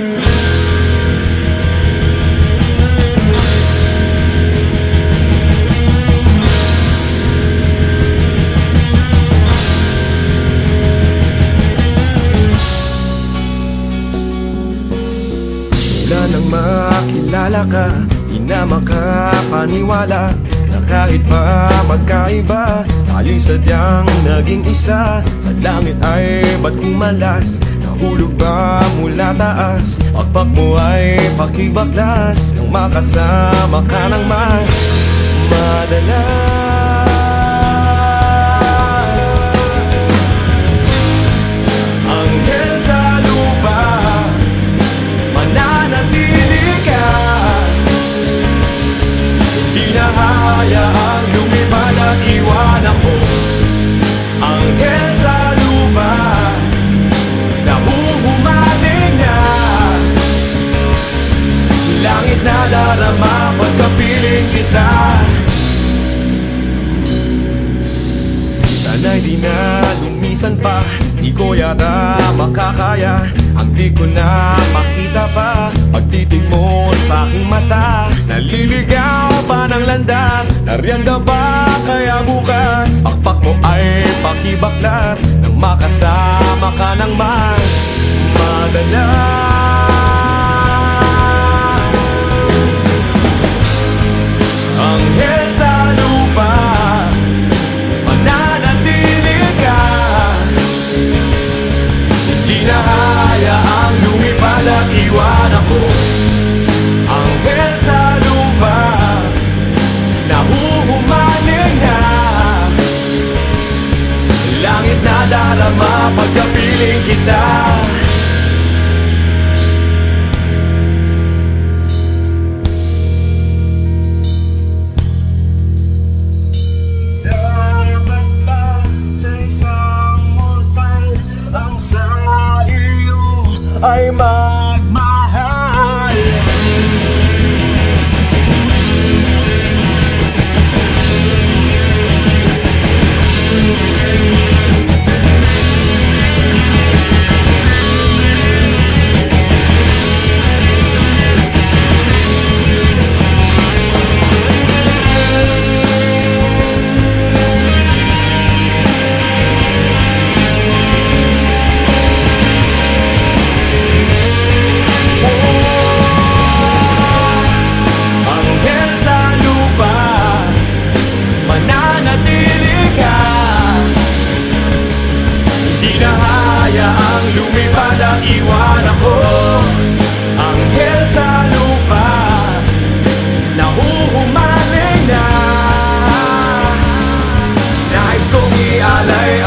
Mula nang makilala ka, di na makapaniwala na kahit pa magkaiba, tayo'y sadyang naging isa. Sa langit ay ba't kumalas? Nahulog ba mula taas? Pagpak mo ay pakibaklas nang makasama ka ng mas madalas. Anghel sa lupa, mananatili ka. Hindi na hayaang lumipad at iwan ako. Anghel sa lupa, nahuhumaling na. Langit na darama pagkapiling kita. Sana'y di na lumisan pa, di ko yata makakaya. Ang di ko na makita pa, pagtitig mo sa aking mata. Naliligaw pa ng landas, nariyan ka ba kaya bukas? Pakpak mo ay pakibaklas nang makasama ka ng mas madalas. Anghel sa lupa, mananatili ka. Hindi na hayaang lumipad at iwan ako. Anghel sa lupa, nahuhumaling na. Langit na darama pagkapiling kita. Dapat ba sa isang mortal ang sa iyo ay magmahal? Hayaang lumipad at iwan ako. Anghel sa lupa, nahuhumaling na. Nais kong ialay